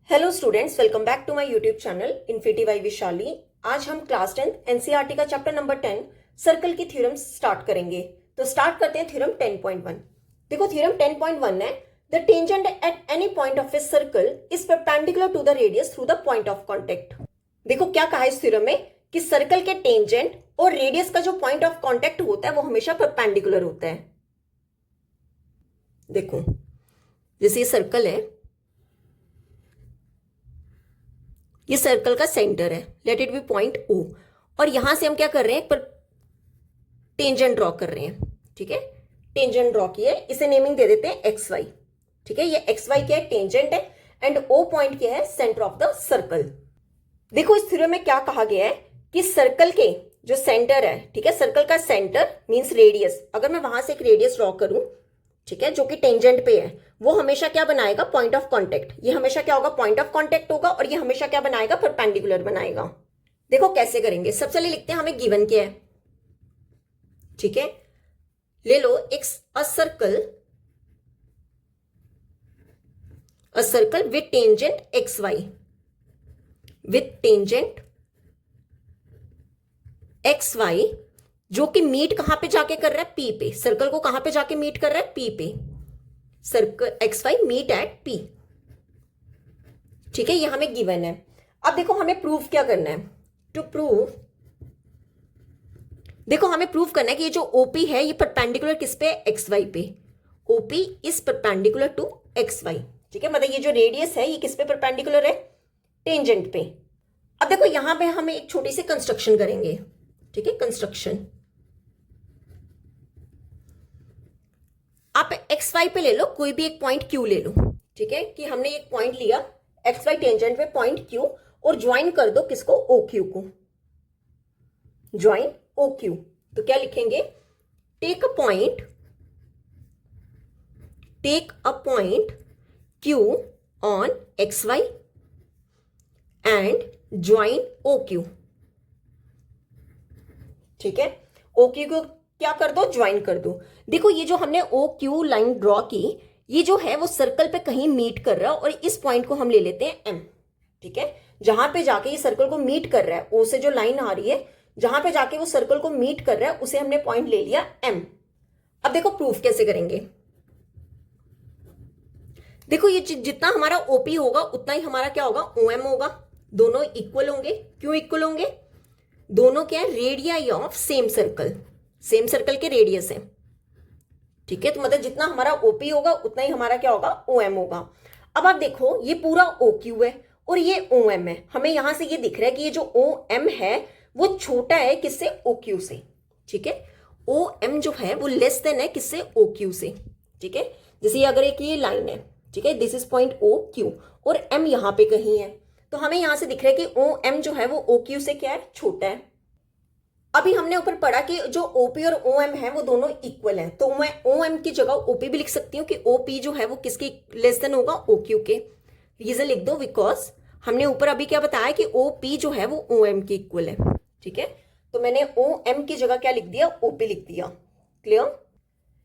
Hello students, welcome back to my YouTube channel infinity by Vishali. आज हम class 10 NCERT का chapter number 10 circle की theorem start करेंगे। तो स्टार्ट करते हैं थ्योरम 10.1। देखो थ्योरम 10.1 है, the tangent at any point of a circle is perpendicular to the radius through the point of contact. देखो क्या कहा इस थ्योरम में कि सर्कल के टेंजेंट और रेडियस का जो पॉइंट ऑफ कॉन्टेक्ट होता है वो हमेशा परपेंडिकुलर होता है। देखो जैसे ये सर्कल है, ये सर्कल का सेंटर है, let it be point O, और यहां से हम क्या कर रहे हैं, पर टेंजेंट ड्रॉ कर रहे हैं। ठीक है, टेंजेंट ड्रॉ किया है, इसे नेमिंग दे देते हैं एक्स वाई। ठीक है, ये एक्स वाई क्या है, टेंजेंट है, एंड O पॉइंट क्या है, सेंटर ऑफ द सर्कल। देखो इस थ्योरम में क्या कहा गया है कि सर्कल के जो सेंटर है, ठीक है, सर्कल का सेंटर मींस रेडियस, अगर मैं वहां से एक रेडियस ड्रॉ करूं, ठीक है, जो कि टेंजेंट पे है, वो हमेशा क्या बनाएगा, पॉइंट ऑफ कांटेक्ट। ये हमेशा क्या होगा, पॉइंट ऑफ कांटेक्ट होगा, और ये हमेशा क्या बनाएगा, परपेंडिकुलर बनाएगा। देखो कैसे करेंगे, सबसे पहले लिखते हैं हमें गिवन क्या है। ठीक है, ले लो एक circle with tangent X Y, with tangent X Y, जो कि मीट कहां पे जाके कर रहा है, पी पे। सर्कल को कहां पे जाके मीट कर रहा है, पी पे। Circle X Y meet at P. ठीक है, ये हमें गिवन है। अब देखो हमें प्रूव क्या करना है, टू प्रूव, देखो हमें प्रूव करना है कि ये जो ओपी है ये परपेंडिकुलर किस पे, एक्स वाई पे। OP is perpendicular to X Y. ठीक है, मतलब ये जो रेडियस है ये किस पे परपेंडिकुलर है, टेंजेंट पे। अब देखो यहां पे हम एक छोटी सी कंस्ट्रक्शन करेंगे। ठीक है, कंस्ट्रक्शन, आप एक्स वाई पे ले लो कोई भी एक पॉइंट क्यू ले लो। ठीक है, कि हमने एक पॉइंट लिया एक्स वाई टेंजेंट पे पॉइंट क्यू, और ज्वाइन कर दो किसको, ओ क्यू को, ज्वाइन ओ क्यू। तो क्या लिखेंगे, take a point Q on X Y and join O Q. ठीक है, ओ क्यू को क्या कर दो, ज्वाइन कर दो। देखो ये जो हमने ओ क्यू लाइन ड्रॉ की, ये जो है वो सर्कल पे कहीं मीट कर रहा है, और इस पॉइंट को हम ले लेते हैं एम। ठीक है, जहां पे जाके ये सर्कल को मीट कर रहा है, ओ से जो लाइन आ रही है, जहां पे जाके वो सर्कल को मीट कर रहा है उसे हमने पॉइंट ले लिया एम। अब देखो प्रूफ कैसे करेंगे। देखो ये जितना हमारा ओपी होगा उतना ही हमारा क्या होगा, ओ एम होगा। दोनों इक्वल होंगे। क्यों इक्वल होंगे, दोनों क्या है, radii of same circle, same circle के रेडियस है। ठीक है, तो मतलब जितना हमारा ओपी होगा उतना ही हमारा क्या होगा, ओ एम होगा। अब आप देखो ये पूरा ओ क्यू है और ये ओ एम है, हमें यहां से ये दिख रहा है कि ये जो ओ एम है वो छोटा है किससे, ओ क्यू से। ठीक है, ओ एम जो है वो लेस देन है किससे, ओ क्यू से। ठीक है, जैसे अगर एक ये लाइन है, ठीक है, this is point O Q, और एम यहां पे कहीं है, तो हमें यहां से दिख रहा है कि ओ एम जो है वो ओ क्यू से क्या है, छोटा है। अभी हमने ऊपर पढ़ा कि जो ओपी और ओ एम है वो दोनों इक्वल हैं, तो मैं ओ एम की जगह ओपी भी लिख सकती हूँ कि ओपी जो है वो किसके लेस देन होगा, ओ क्यू के। रीजन लिख दो, बिकॉज हमने ऊपर अभी क्या बताया कि ओपी जो है वो ओ एम के इक्वल है। ठीक है, तो मैंने ओ एम की जगह क्या लिख दिया, ओपी लिख दिया। क्लियर।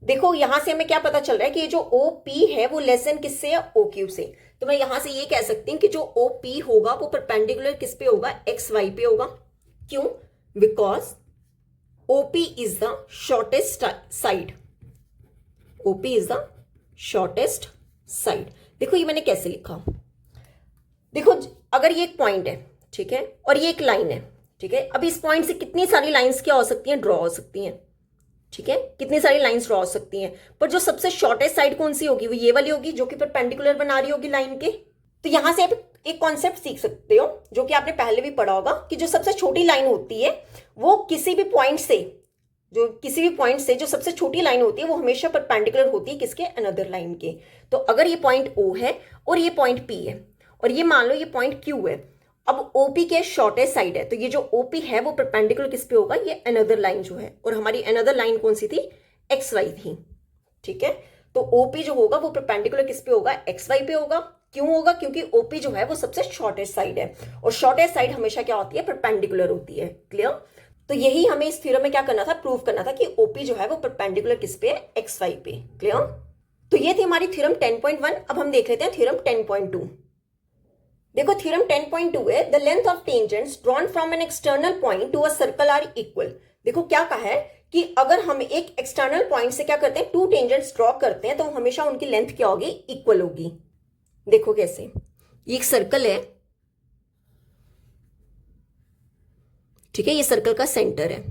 देखो यहां से हमें क्या पता चल रहा है कि ये जो ओ पी है वो लेस देन किससे है, ओ क्यू से। तो मैं यहां से ये कह सकती हूँ कि जो ओ पी होगा वो परपेंडिकुलर किस पे होगा, एक्स वाई पे होगा। क्यों, because OP is the shortest side. OP is the shortest side. देखो ये मैंने कैसे लिखा, देखो अगर ये एक पॉइंट है, ठीक है, और ये एक लाइन है, ठीक है, अब इस पॉइंट से कितनी सारी लाइंस क्या हो सकती हैं, ड्रॉ हो सकती हैं। ठीक है, कितनी सारी लाइंस ड्रॉ हो सकती हैं, पर जो सबसे शॉर्टेस्ट साइड कौन सी होगी, वो ये वाली होगी जो कि परपेंडिकुलर बना रही होगी लाइन के। तो यहां से आप एक कॉन्सेप्ट सीख सकते हो जो कि आपने पहले भी पढ़ा होगा कि जो सबसे छोटी लाइन होती है वो किसी भी पॉइंट से, जो सबसे छोटी लाइन होती है वो हमेशा परपेंडिकुलर होती है किसके, अनदर लाइन के। तो अगर ये पॉइंट O है और ये पॉइंट P है, और ये मान लो ये पॉइंट Q है, अब OP के शॉर्टेस्ट साइड है, तो ये जो OP है वो परपेंडिकुलर किस पे होगा, ये अनदर लाइन जो है, और हमारी अनदर लाइन कौन सी थी, XY थी। ठीक है, तो OP जो होगा वो परपेंडिकुलर किस पे होगा, XY पे होगा। क्यों होगा, क्योंकि OP जो है वो सबसे शॉर्टेस्ट साइड है, और शॉर्टेस्ट साइड हमेशा क्या होती है, परपेंडिकुलर होती है। क्लियर। तो यही हमें इस थ्योरम में क्या करना था, प्रूव करना था कि OP जो है वो परपेंडिकुलर किस पे है, XY पे। क्लियर। तो ये थी हमारी थ्योरम 10.1। अब हम देख लेते हैं थ्योरम 10.2। देखो थ्योरम 10.2 है, the length of tangents drawn from an external point to a circle are equal. देखो क्या कहा है कि अगर हम एक एक्सटर्नल पॉइंट से क्या करते हैं, टू टेंजेंट्स ड्रॉ करते हैं, तो हमेशा उनकी लेंथ क्या होगी, इक्वल होगी। देखो कैसे, ये एक सर्कल है, ठीक है, ये सर्कल का सेंटर है,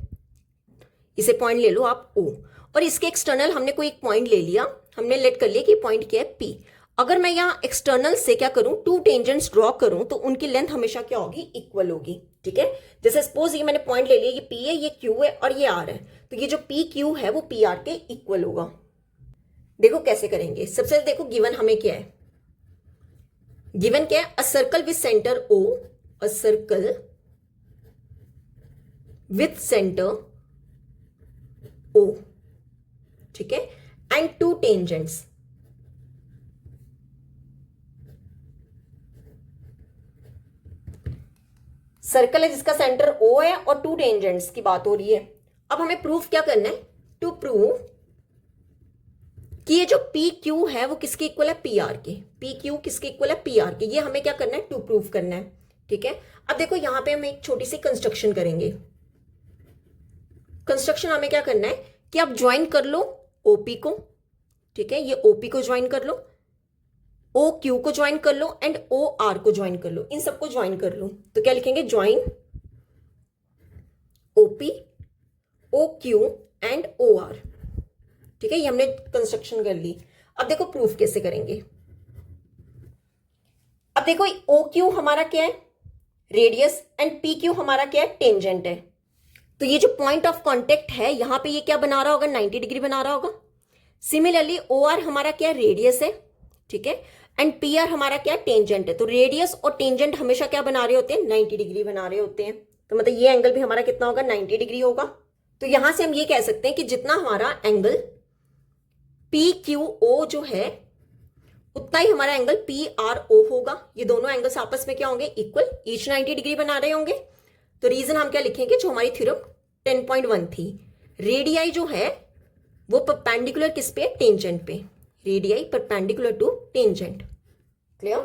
इसे पॉइंट ले लो आप O, और इसके एक्सटर्नल हमने कोई एक पॉइंट ले लिया, हमने लेट कर लिया कि पॉइंट क्या है P। अगर मैं यहाँ एक्सटर्नल से क्या करूं, टू टेंजेंट्स ड्रॉ करूं, तो उनकी लेंथ हमेशा क्या होगी, इक्वल होगी। ठीक है, जैसे सपोज ये मैंने पॉइंट ले लिया, ये P है, ये Q है और ये R है, तो ये जो PQ है वो PR के इक्वल होगा। देखो कैसे करेंगे, सबसे पहले देखो गिवन हमें क्या है, गिवन क्या है, a circle with centre O, a circle with centre O, ठीक है, एंड टू टेंजेंट्स। सर्कल है जिसका सेंटर O है और टू टेंजेंट्स की बात हो रही है। अब हमें प्रूफ क्या करना है, टू प्रूव कि ये जो PQ है वो किसके इक्वल है, PR के। PQ किसके इक्वल है, PR के। ये हमें क्या करना है, टू प्रूफ करना है। ठीक है, अब देखो यहां पे हम एक छोटी सी कंस्ट्रक्शन करेंगे। कंस्ट्रक्शन हमें क्या करना है कि आप ज्वाइन कर लो OP को, ठीक है, ये OP को ज्वाइन कर लो, OQ को ज्वाइन कर लो एंड OR को ज्वाइन कर लो, इन सबको ज्वाइन कर लो। तो क्या लिखेंगे, join OP OQ and OR। ठीक है, ये हमने कंस्ट्रक्शन कर ली। अब देखो प्रूफ कैसे करेंगे। अब देखो OQ हमारा क्या है, रेडियस, एंड PQ हमारा क्या है, टेंजेंट है। तो ये जो पॉइंट ऑफ कांटेक्ट है यहां पे ये क्या बना रहा होगा, 90 डिग्री बना रहा होगा। सिमिलरली OR हमारा क्या, रेडियस है, ठीक है, एंड PR हमारा क्या, टेंजेंट है। तो रेडियस और टेंजेंट हमेशा क्या बना रहे होते हैं, 90 डिग्री बना रहे होते हैं। तो मतलब ये एंगल भी हमारा कितना होगा, 90 डिग्री होगा। तो यहां से हम ये कह सकते हैं कि जितना हमारा एंगल PQO जो है उतना ही हमारा एंगल PRO होगा। ये दोनों एंगल्स आपस में क्या होंगे, इक्वल, ईच 90 डिग्री बना रहे होंगे। तो रीजन हम क्या लिखेंगे, जो हमारी थ्योरम 10.1 थी, रेडियाई जो है वो परपेंडिकुलर किस पे, टेंजेंट पे, radii perpendicular to tangent. Clear.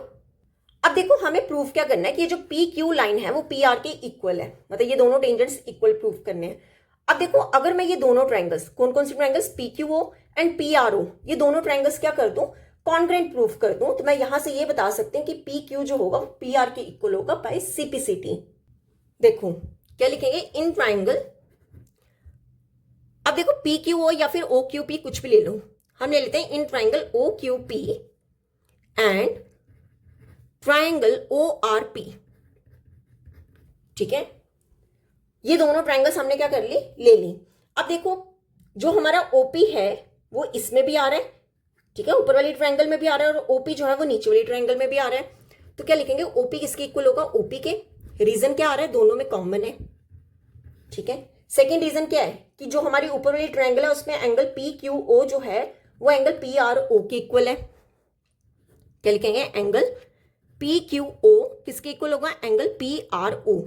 अब देखो हमें प्रूफ क्या करना है कि ये जो PQ लाइन है वो PR के इक्वल है, मतलब ये दोनों टेंजेंट्स इक्वल प्रूफ करने हैं। अब देखो अगर मैं ये दोनों ट्रायंगल्स, कौन कौन से ट्रायंगल्स, PQO एंड PRO, ये दोनों ट्रायंगल्स क्या कर दूं, कॉन्ग्रुएंट प्रूफ कर दूं, तो मैं यहां से ये बता सकते हैं कि PQ जो होगा PR के इक्वल होगा बाय CPCT। देखो क्या लिखेंगे, इन ट्रायंगल, अब देखो PQO या फिर OQP कुछ भी ले लो, हम ले लेते हैं in triangle OQP and triangle ORP। ठीक है, ये दोनों ट्रायंगल्स हमने क्या कर ली, ले ली। अब देखो जो हमारा OP है वो इसमें भी आ रहा है, ठीक है, ऊपर वाली ट्रायंगल में भी आ रहा है, और OP जो है वो नीचे वाली ट्रायंगल में भी आ रहा है। तो क्या लिखेंगे, OP किसके इक्वल होगा, OP के। रीजन क्या आ रहा है, दोनों में कॉमन है। ठीक है, सेकेंड रीजन क्या है कि जो हमारी ऊपर वाली ट्रायंगल है उसमें एंगल PQO जो है वो एंगल PRO के इक्वल है। क्या लिखेंगे, एंगल PQO किसके इक्वल होगा, एंगल PRO।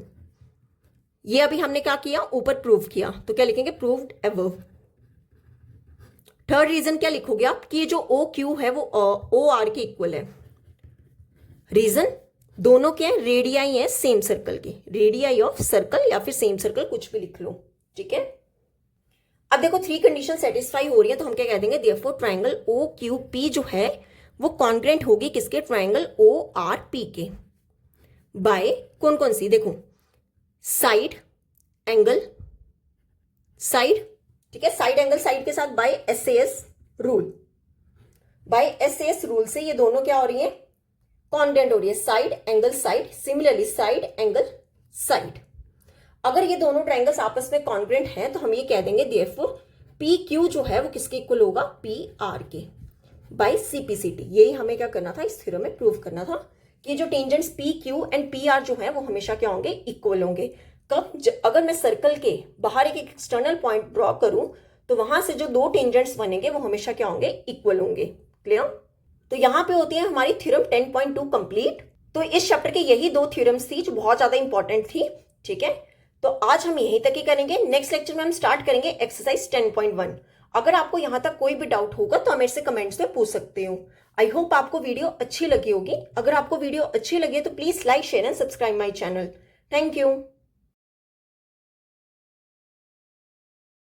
ये अभी हमने क्या किया, ऊपर प्रूव किया, तो क्या लिखेंगे, प्रूव्ड अबव। थर्ड रीजन क्या लिखोगे आप कि ये जो OQ है वो OR के इक्वल है। रीजन दोनों क्या है, रेडियाई है सेम सर्कल की, रेडियाई ऑफ सर्कल या फिर सेम सर्कल कुछ भी लिख लो। ठीक है, अब देखो थ्री कंडीशन सेटिस्फाई हो रही है, तो हम क्या कह देंगे, देयरफॉर ट्रायंगल OQP जो है वो कॉन्ग्रुएंट होगी किसके, ट्रायंगल ORP के, बाय कौन कौन सी, देखो साइड एंगल, साइड, ठीक है, साइड एंगल साइड के साथ by SAS rule, by SAS rule से ये दोनों क्या हो रही है, कॉन्ग्रुएंट हो रही है, side angle side, similarly side angle side. अगर ये दोनों ट्रायंगल्स आपस में कॉन्ग्रुएंट हैं तो हम ये कह देंगे देयरफॉर PQ जो है वो किसके इक्वल होगा, PR के, बाय CPCT। यही हमें क्या करना था, इस थ्योरम में प्रूव करना था कि जो टेंजेंट्स PQ एंड PR जो है वो हमेशा क्या होंगे, इक्वल होंगे। कब, अगर मैं सर्कल के बाहर एक एक्सटर्नल पॉइंट ड्रॉ करूं तो वहां से जो दो टेंजेंट्स बनेंगे वो हमेशा क्या होंगे, इक्वल होंगे। क्लियर। तो यहां पे होती है हमारी थ्योरम 10.2 कंप्लीट। तो इस चैप्टर के यही दो थ्योरम्स थी जो बहुत ज्यादा इंपॉर्टेंट थी। ठीक है, तो आज हम यहीं तक ही करेंगे। नेक्स्ट लेक्चर में हम स्टार्ट करेंगे एक्सरसाइज 10.1। अगर आपको यहां तक कोई भी डाउट होगा तो आप मेरे से कमेंट्स में पूछ सकते हो। आई होप आपको वीडियो अच्छी लगी होगी। अगर आपको वीडियो अच्छी लगी है तो please like share and subscribe my channel. Thank you.